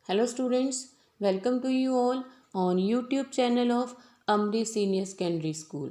Hello students, welcome to you all on YouTube channel of Amri Senior Secondary School.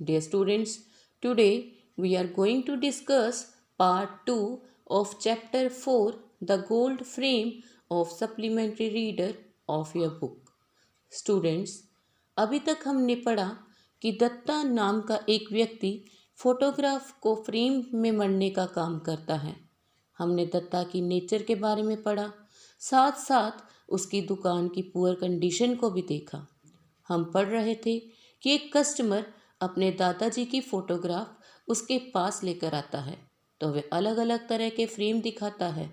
Dear students, today we are going to discuss part 2 of chapter 4, The Gold Frame of Supplementary Reader of your book. Students, अभी तक हमने पढ़ा कि दत्ता नाम का एक व्यक्ति photograph को फ्रेम में मढ़ने का काम करता है। हमने दत्ता की नेचर के बारे में पढ़ा, साथ साथ उसकी दुकान की पुअर कंडीशन को भी देखा। हम पढ़ रहे थे कि एक कस्टमर अपने दादाजी की फ़ोटोग्राफ उसके पास लेकर आता है तो वह अलग अलग तरह के फ्रेम दिखाता है।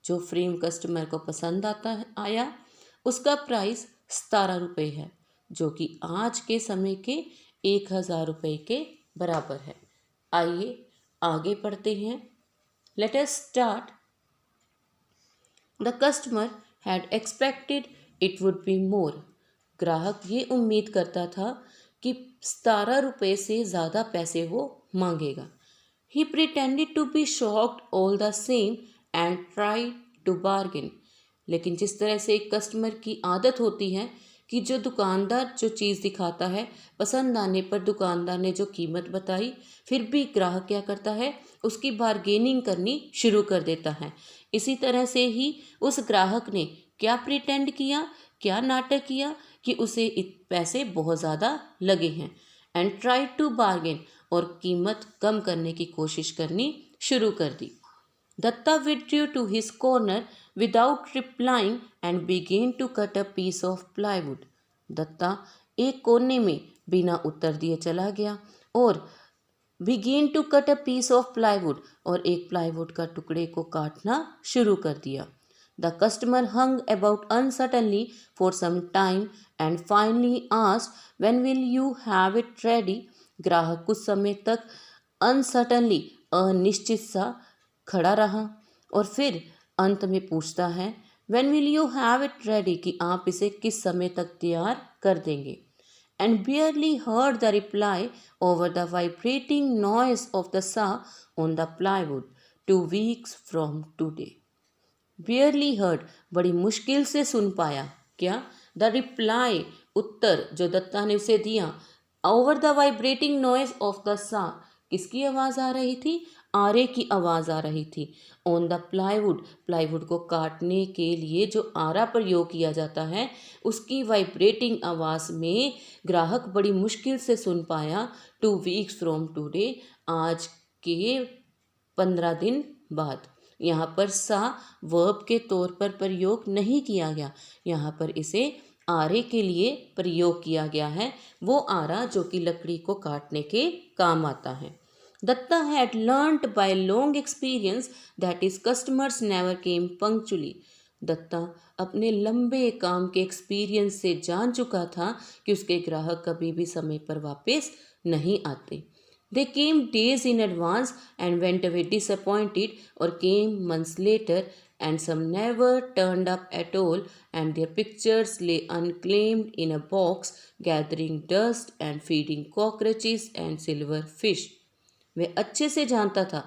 जो फ्रेम कस्टमर को पसंद आया उसका प्राइस 17 रुपये है, जो कि आज के समय के 1000 रुपये के बराबर है। आइए आगे पढ़ते हैं। Let us start. The customer had expected it would be more. ग्राहक ये उम्मीद करता था कि 17 रुपये से ज़्यादा पैसे वो मांगेगा। He pretended to be shocked all the same and try to bargain. लेकिन जिस तरह से एक कस्टमर की आदत होती है कि जो दुकानदार जो चीज़ दिखाता है, पसंद आने पर दुकानदार ने जो कीमत बताई, फिर भी ग्राहक क्या करता है, उसकी बार्गेनिंग करनी शुरू कर देता है। इसी तरह से ही उस ग्राहक ने क्या प्रिटेंड किया, क्या नाटक किया कि उसे पैसे बहुत ज़्यादा लगे हैं एंड ट्राई टू बार्गेन, और कीमत कम करने की कोशिश करनी शुरू कर दी। Dutta withdrew to his corner without replying and began to cut a piece of plywood. Dutta एक कोने में बिना उत्तर दिए चला गया और began to cut a piece of plywood, और एक प्लाईवुड का टुकड़े को काटना शुरू कर दिया। The customer hung about uncertainly for some time and finally asked, "When will you have it ready?" ग्राहक कुछ समय तक अनसर्टनली अनिश्चित सा खड़ा रहा और फिर अंत में पूछता है, "When will you have it ready?" कि आप इसे किस समय तक तैयार कर देंगे। And barely heard the reply over the vibrating noise of the saw on the plywood. 2 weeks from today. Barely heard, बड़ी मुश्किल से सुन पाया। क्या? The reply, उत्तर जो दत्ता ने उसे दिया। Over the vibrating noise of the saw, किसकी आवाज़ आ रही थी? आरे की आवाज़ आ रही थी। ऑन द प्लाईवुड, प्लाईवुड को काटने के लिए जो आरा प्रयोग किया जाता है, उसकी वाइब्रेटिंग आवाज़ में ग्राहक बड़ी मुश्किल से सुन पाया। 2 weeks फ्रॉम टुडे, आज के 15 दिन बाद। यहाँ पर सा वर्ब के तौर पर प्रयोग नहीं किया गया, यहाँ पर इसे आरे के लिए प्रयोग किया गया है, वो आरा जो कि लकड़ी को काटने के काम आता है। Dutta had learnt by long experience that his customers never came punctually. Dutta अपने लंबे काम के एक्सपीरियंस से जान चुका था कि उसके ग्राहक कभी भी समय पर वापस नहीं आते। They came days in advance and went away disappointed, or came months later and some never turned up at all, and their pictures lay unclaimed in a box, gathering dust and feeding cockroaches and silver fish. वह अच्छे से जानता था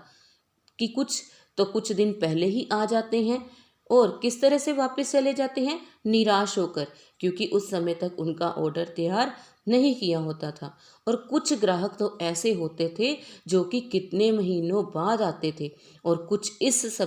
कि कुछ दिन पहले ही आ जाते हैं और किस तरह से वापस चले जाते हैं, निराश होकर, क्योंकि उस समय तक उनका ऑर्डर तैयार नहीं किया होता था। और कुछ ग्राहक तो ऐसे होते थे जो कि कितने महीनों बाद आते थे, और कुछ इस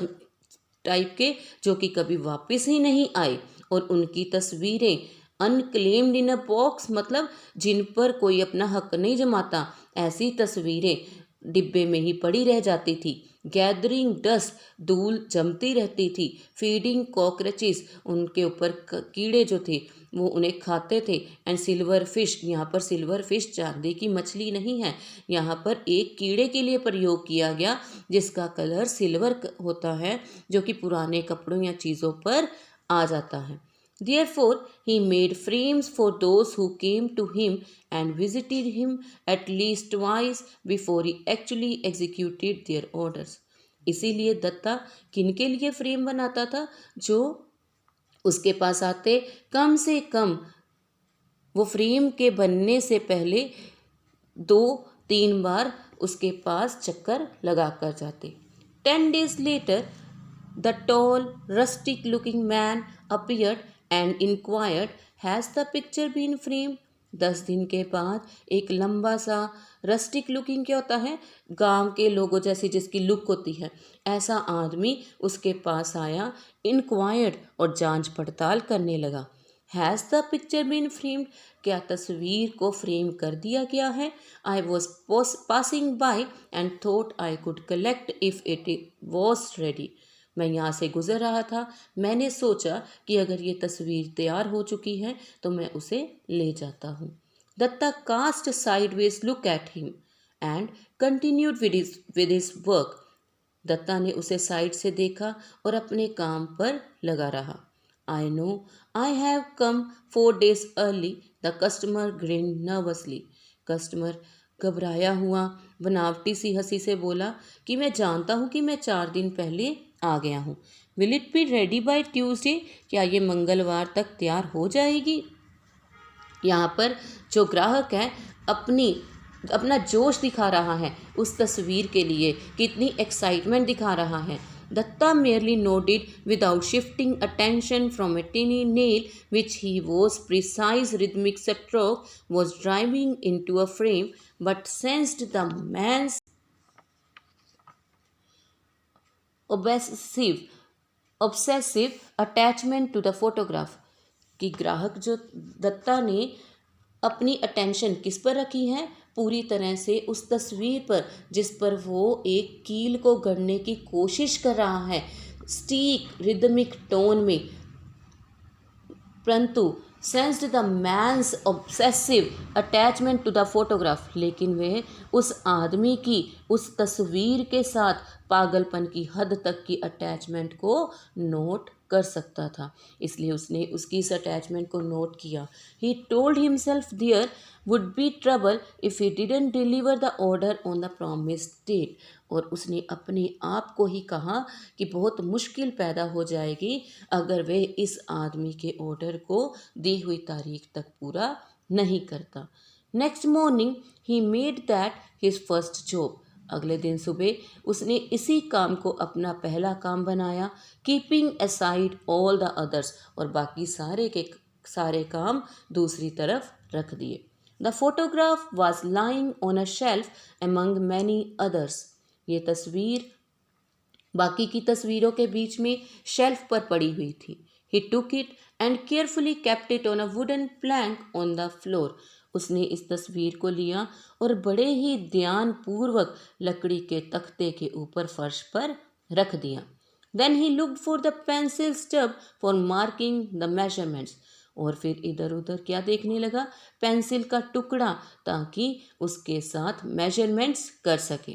टाइप के जो कि कभी वापस ही नहीं आए, और उनकी तस्वीरें अनक्लेम्ड इन अ बॉक्स, मतलब जिन पर कोई अपना हक नहीं जमाता, ऐसी तस्वीरें डिब्बे में ही पड़ी रह जाती थी। गैदरिंग डस्ट, धूल जमती रहती थी। फीडिंग कॉकरोचेस, उनके ऊपर कीड़े जो थे वो उन्हें खाते थे। एंड सिल्वर फिश, यहाँ पर सिल्वर फिश चांदी की मछली नहीं है, यहाँ पर एक कीड़े के लिए प्रयोग किया गया जिसका कलर सिल्वर होता है, जो कि पुराने कपड़ों या चीज़ों पर आ जाता है। Therefore, he made frames for those who came to him and visited him at least twice before he actually executed their orders. इसीलिए दत्ता किनके लिए फ्रेम बनाता था? जो उसके पास आते, कम से कम वो फ्रेम के बनने से पहले 2-3 बार उसके पास चक्कर लगा कर जाते। 10 days later, The tall, rustic looking man appeared and inquired, "Has the picture been framed?" 10 दिन के बाद एक लंबा सा रस्टिक लुकिंग क्या होता है, गांव के लोगों जैसी जिसकी लुक होती है, ऐसा आदमी उसके पास आया, इंक्वायर्ड और जांच पड़ताल करने लगा। Has the picture been framed? क्या तस्वीर को फ्रेम कर दिया गया है? I was passing by and thought I could collect if it was ready. मैं यहाँ से गुजर रहा था, मैंने सोचा कि अगर ये तस्वीर तैयार हो चुकी है तो मैं उसे ले जाता हूँ। Datta cast sideways look at him and continued with his work. Datta ने उसे साइड से देखा और अपने काम पर लगा रहा। I know I have come 4 days early, the customer green nervously. Customer घबराया हुआ बनावटी सी हंसी से बोला कि मैं जानता हूँ कि मैं 4 दिन पहले आ गया हूँ। Will it be ready by Tuesday? क्या ये मंगलवार तक तैयार हो जाएगी? यहाँ पर जो ग्राहक है अपना जोश दिखा रहा है उस तस्वीर के लिए, कितनी एक्साइटमेंट दिखा रहा है। Dutta merely nodded without shifting attention from a tiny nail which he was precise rhythmic stroke was driving into a frame, but sensed the man's obsessive attachment to the photograph। कि ग्राहक जो दत्ता ने अपनी अटेंशन किस पर रखी है, पूरी तरह से उस तस्वीर पर जिस पर वो एक कील को गढ़ने की कोशिश कर रहा है स्टीक रिदमिक टोन में, परंतु sensed the man's obsessive attachment to the photograph. लेकिन वह उस आदमी की उस तस्वीर के साथ पागलपन की हद तक की अटैचमेंट को नोट कर सकता था, इसलिए उसने उसकी इस अटैचमेंट को नोट किया। He told himself there would be trouble if he didn't deliver the order on the promised date. और उसने अपने आप को ही कहा कि बहुत मुश्किल पैदा हो जाएगी अगर वह इस आदमी के ऑर्डर को दी हुई तारीख तक पूरा नहीं करता। Next morning he made that his first job. अगले दिन सुबह उसने इसी काम को अपना पहला काम बनाया, keeping aside all the others, और बाकी सारे के सारे काम दूसरी तरफ रख दिए। The photograph was lying on a shelf among many others. ये तस्वीर बाकी की तस्वीरों के बीच में शेल्फ पर पड़ी हुई थी। He took it and carefully kept it on a wooden plank on the floor. उसने इस तस्वीर को लिया और बड़े ही ध्यानपूर्वक लकड़ी के तख्ते के ऊपर फर्श पर रख दिया। Then he looked for the pencil stub for marking the measurements. और फिर इधर उधर क्या देखने लगा, पेंसिल का टुकड़ा, ताकि उसके साथ मेजरमेंट्स कर सके।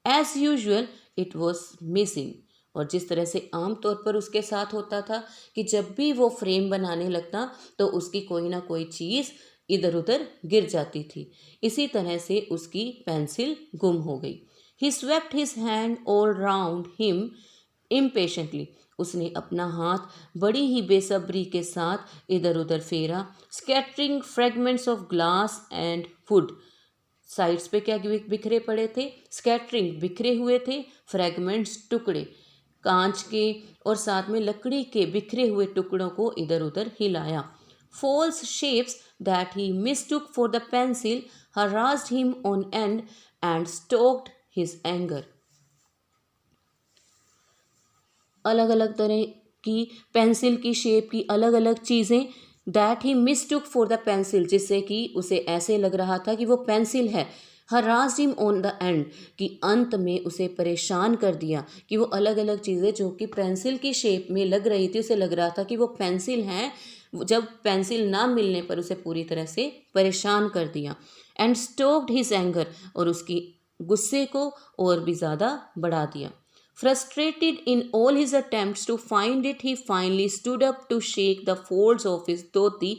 As usual it was missing. और जिस तरह से आम तौर पर उसके साथ होता था कि जब भी वो फ्रेम बनाने लगता तो उसकी कोई ना कोई चीज़ इधर उधर गिर जाती थी, इसी तरह से उसकी पेंसिल गुम हो गई। He swept his hand all round him impatiently. उसने अपना हाथ बड़ी ही बेसब्री के साथ इधर उधर फेरा, scattering fragments of glass and would. Sides पे क्या बिखरे पड़े थे, स्कैटरिंग बिखरे हुए थे, फ्रेगमेंट्स टुकड़े कांच के और साथ में लकड़ी के बिखरे हुए टुकड़ों को इधर उधर हिलाया। False shapes that he mistook for the pencil harassed him on end and stoked his anger। अलग अलग तरह की पेंसिल की शेप की अलग अलग चीज़ें that he mistook for the pencil, जिससे कि उसे ऐसे लग रहा था कि वो पेंसिल है। Harassed him on the end, कि अंत में उसे परेशान कर दिया कि वो अलग अलग चीज़ें जो कि पेंसिल की शेप में लग रही थी उसे लग रहा था कि वो पेंसिल हैं, जब पेंसिल ना मिलने पर उसे पूरी तरह से परेशान कर दिया। एंड स्टोक्ड हिज एंगर, और उसकी गुस्से को और भी ज़्यादा बढ़ा दिया। Frustrated in all his attempts to find it, he finally stood up to shake the folds of his dhoti,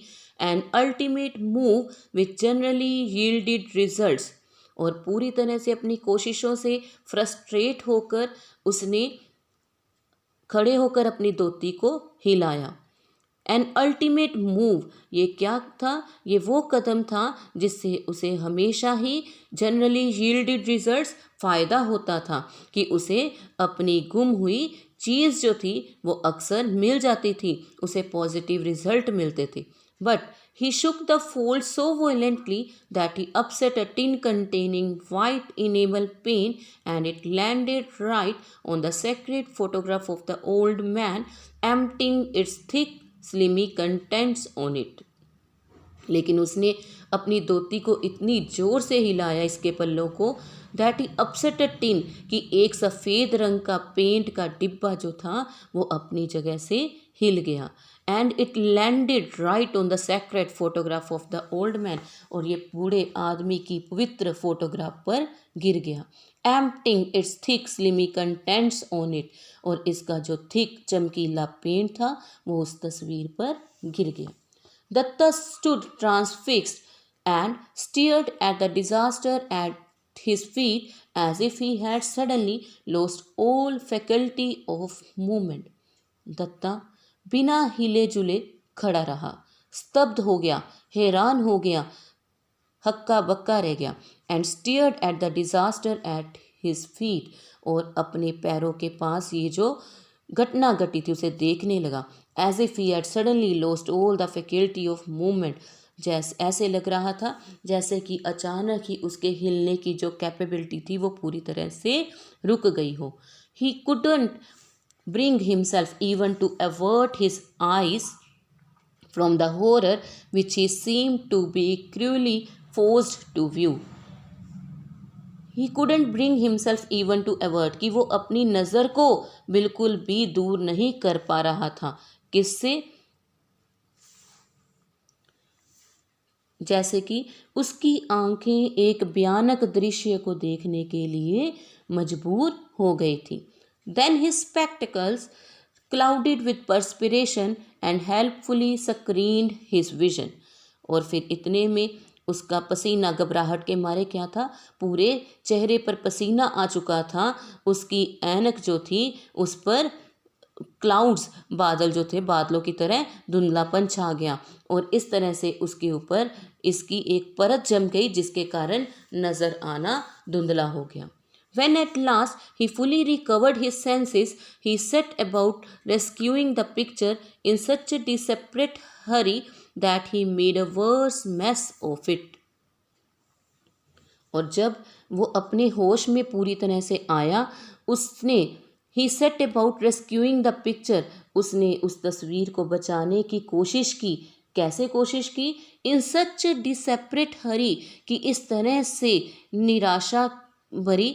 an ultimate move which generally yielded results। और पूरी तरह से अपनी कोशिशों से फ्रस्ट्रेट होकर उसने खड़े होकर अपनी धोती को हिलाया। एन अल्टीमेट मूव, ये क्या था, ये वो कदम था जिससे उसे हमेशा ही जनरली यील्डेड रिजल्ट्स फ़ायदा होता था, कि उसे अपनी गुम हुई चीज़ जो थी वो अक्सर मिल जाती थी, उसे पॉजिटिव रिजल्ट मिलते थे। But he shook the fold so violently that he upset a tin containing white enamel paint, and it landed right on the sacred photograph of the old man, emptying its thick, slimy contents on it. लेकिन उसने अपनी धोती को इतनी जोर से हिलाया इसके पल्लों को that he upset a tin कि एक सफ़ेद रंग का पेंट का डिब्बा जो था वो अपनी जगह से हिल गया। And it landed right on the secret photograph of the old man, और ये बूढ़े आदमी की पवित्र फोटोग्राफ पर गिर गया। Emptying it's thick slimy contents on it, और इसका जो थिक चमकीला पेंट था वो उस तस्वीर पर गिर गया। Datta stood transfixed and stared at the disaster at his feet as if he had suddenly lost all faculty of movement. Dutta बिना हिले जुले खड़ा रहा, स्तब्ध हो गया, हैरान हो गया, हक्का बक्का रह गया। And steered at the disaster at his feet, और अपने पैरों के पास ये जो घटना घटी थी उसे देखने लगा। As if he had suddenly lost all the faculty of movement, जैसे ऐसे लग रहा था जैसे कि अचानक ही उसके हिलने की जो कैपेबिलिटी थी वो पूरी तरह से रुक गई हो। He couldn't bring himself even to avert his eyes from the horror which he seemed to be cruelly forced to view. He couldn't bring himself even to avert, कि वो अपनी नज़र को बिल्कुल भी दूर नहीं कर पा रहा था। किससे? जैसे कि उसकी आंखें एक भयानक दृश्य को देखने के लिए मजबूर हो गई थी। Then his spectacles, clouded with perspiration and helpfully screened his vision. और फिर इतने में उसका पसीना घबराहट के मारे क्या था, पूरे चेहरे पर पसीना आ चुका था। उसकी ऐनक जो थी उस पर क्लाउड्स, बादल जो थे बादलों की तरह धुंधलापन छा गया, और इस तरह से उसके ऊपर इसकी एक परत जम गई जिसके कारण नज़र आना धुंधला हो गया। When at last he fully recovered his senses, he set about rescuing the picture in such a desperate hurry that he made a worse mess of it. और जब वो अपने होश में पूरी तरह से आया, उसने he set about rescuing the picture, उसने उस तस्वीर को बचाने की कोशिश की। कैसे कोशिश की? In such a desperate hurry, कि इस तरह से निराशा भरी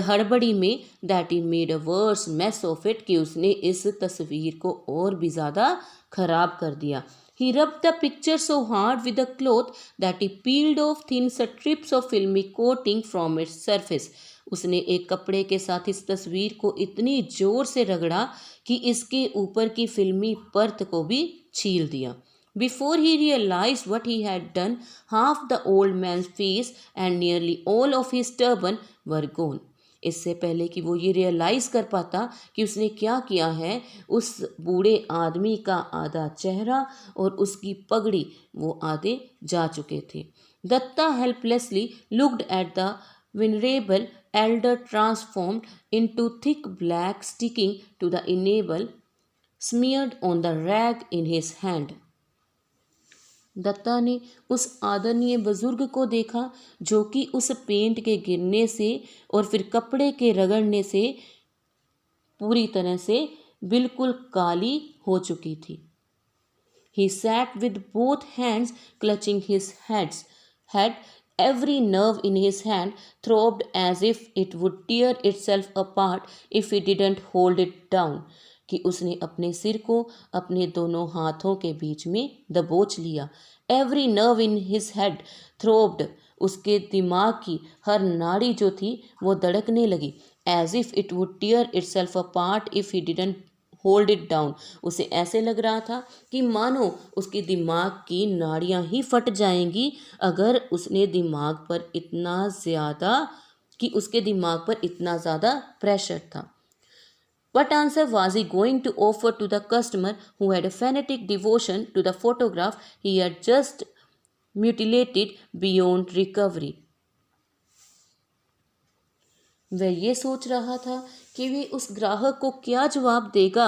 हड़बड़ी में that he made a worse mess of it, कि उसने इस तस्वीर को और भी ज़्यादा खराब कर दिया। He rubbed the picture so hard with a cloth that he peeled off thin strips of filmy coating from its surface, उसने एक कपड़े के साथ इस तस्वीर को इतनी जोर से रगड़ा कि इसके ऊपर की फिल्मी परत को भी छील दिया। Before he realized what he had done, half the old man's face and nearly all of his turban were gone. इससे पहले कि वो ये रियलाइज़ कर पाता कि उसने क्या किया है, उस बूढ़े आदमी का आधा चेहरा और उसकी पगड़ी वो आधे जा चुके थे। Datta helplessly looked at the venerable elder transformed into thick black sticking to the enamel smeared on the rag in his hand. Datta ने उस आदरणीय बुजुर्ग को देखा जो कि उस पेंट के गिरने से और फिर कपड़े के रगड़ने से पूरी तरह से बिल्कुल काली हो चुकी थी। He sat with both hands clutching his head. Every nerve in his hand throbbed as if it would tear itself apart if he didn't hold it down. कि उसने अपने सिर को अपने दोनों हाथों के बीच में दबोच लिया। Every nerve in his head throbbed, उसके दिमाग की हर नाड़ी जो थी वो धड़कने लगी। As if it would tear itself apart if he didn't hold it down, उसे ऐसे लग रहा था कि मानो उसके दिमाग की नाड़ियाँ ही फट जाएंगी अगर उसने दिमाग पर इतना ज़्यादा प्रेशर था। What answer was he going to offer to the customer who had a fanatic devotion to the photograph he had just mutilated beyond recovery? वह ये सोच रहा था कि वे उस ग्राहक को क्या जवाब देगा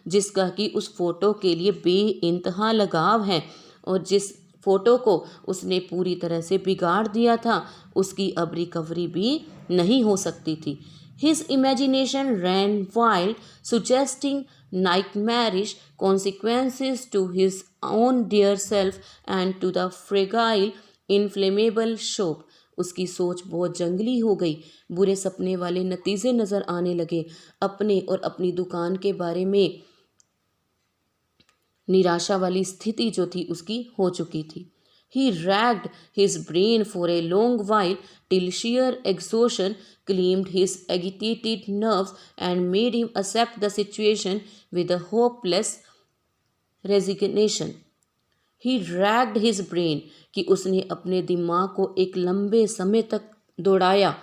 जिसका कि उस फोटो के लिए बेइंतहा लगाव है और जिस फोटो को उसने पूरी तरह से बिगाड़ दिया था, उसकी अब रिकवरी भी नहीं हो सकती थी। His imagination ran wild, suggesting nightmarish consequences to his own dear self and to the fragile, inflammable shop. उसकी सोच बहुत जंगली हो गई। बुरे सपने वाले नतीजे नजर आने लगे। अपने और अपनी दुकान के बारे में निराशा वाली स्थिति जो थी उसकी हो चुकी थी। He racked his brain for a long while till sheer exhaustion claimed his agitated nerves and made him accept the situation with a hopeless resignation. He racked his brain कि उसने अपने दिमाग को एक लंबे समय तक दौड़ाया,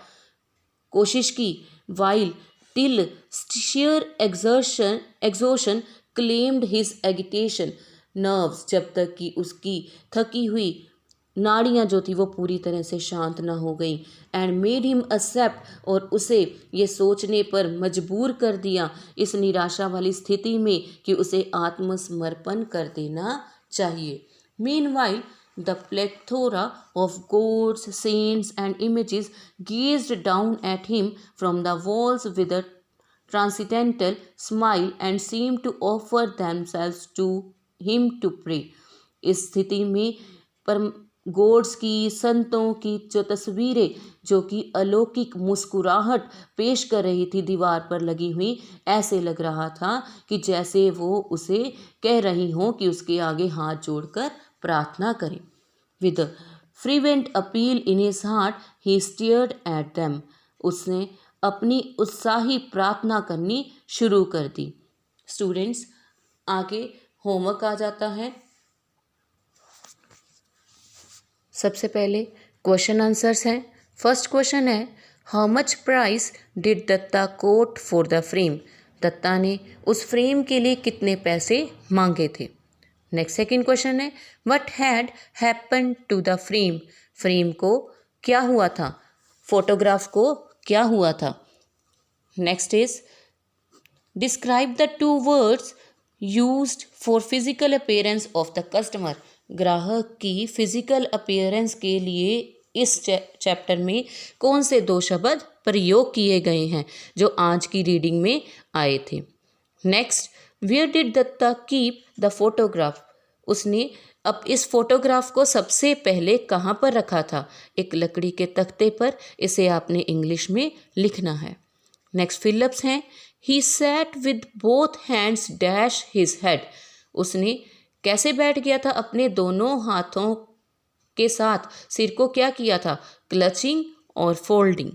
कोशिश की, while till sheer exhaustion claimed his agitation nerves, जब तक कि उसकी थकी हुई नाड़ियाँ जो थी वो पूरी तरह से शांत ना हो गई। एंड मेड हिम एक्सेप्ट, और उसे ये सोचने पर मजबूर कर दिया इस निराशा वाली स्थिति में कि उसे आत्मसमर्पण कर देना चाहिए। Meanwhile the plethora of gods, saints and images gazed down at him from the walls with a transcendental smile and seemed to offer themselves to him to pray. इस स्थिति में पर गॉड्स की, संतों की जो तस्वीरें जो कि अलौकिक मुस्कुराहट पेश कर रही थी दीवार पर लगी हुई, ऐसे लग रहा था कि जैसे वो उसे कह रही हों कि उसके आगे हाथ जोड़कर प्रार्थना करें। With fervent appeal in his heart he stared at them. उसने अपनी उत्साही प्रार्थना करनी शुरू कर दी। स्टूडेंट्स, आगे होमवर्क आ जाता है। सबसे पहले क्वेश्चन आंसर्स हैं। फर्स्ट क्वेश्चन है, how much price did Datta quote for the frame. Datta ने उस फ्रेम के लिए कितने पैसे मांगे थे। नेक्स्ट सेकंड क्वेश्चन है, what had happened to the frame. Frame को क्या हुआ था, फोटोग्राफ को क्या हुआ था। Next is, describe the two words used for physical appearance of the customer. ग्राहक की फिजिकल अपीयरेंस के लिए इस चैप्टर में कौन से दो शब्द प्रयोग किए गए हैं जो आज की रीडिंग में आए थे। Next, where did Datta keep the photograph. उसने अब इस फोटोग्राफ को सबसे पहले कहाँ पर रखा था। एक लकड़ी के तख्ते पर। इसे आपने इंग्लिश में लिखना है। नेक्स्ट फिलअप्स हैं, he sat with both hands dash his head. उसने कैसे बैठ गया था, अपने दोनों हाथों के साथ सिर को क्या किया था, क्लचिंग और folding.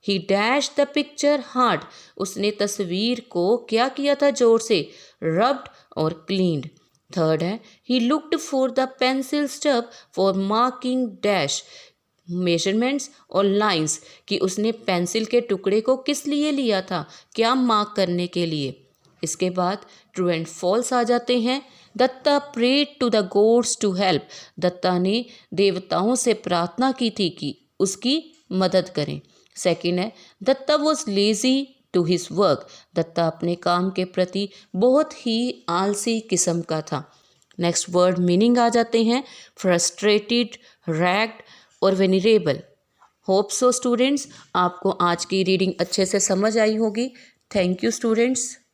He dash the picture hard. उसने तस्वीर को क्या किया था, जोर से, रब्ड और क्लीन्ड। थर्ड है, ही looked for the pencil stub for marking dash measurements और लाइंस, कि उसने पेंसिल के टुकड़े को किस लिए लिया था, क्या मार्क करने के लिए। इसके बाद ट्रू एंड फॉल्स आ जाते हैं। Datta prayed to the gods to help. Datta ने देवताओं से प्रार्थना की थी कि उसकी मदद करें। सेकंड है, Datta was lazy to his work. Datta अपने काम के प्रति बहुत ही आलसी किस्म का था। नेक्स्ट वर्ड मीनिंग आ जाते हैं, फ्रस्ट्रेटेड, रैग्ड और वेनरेबल। होप सो स्टूडेंट्स, आपको आज की रीडिंग अच्छे से समझ आई होगी। Thank you students.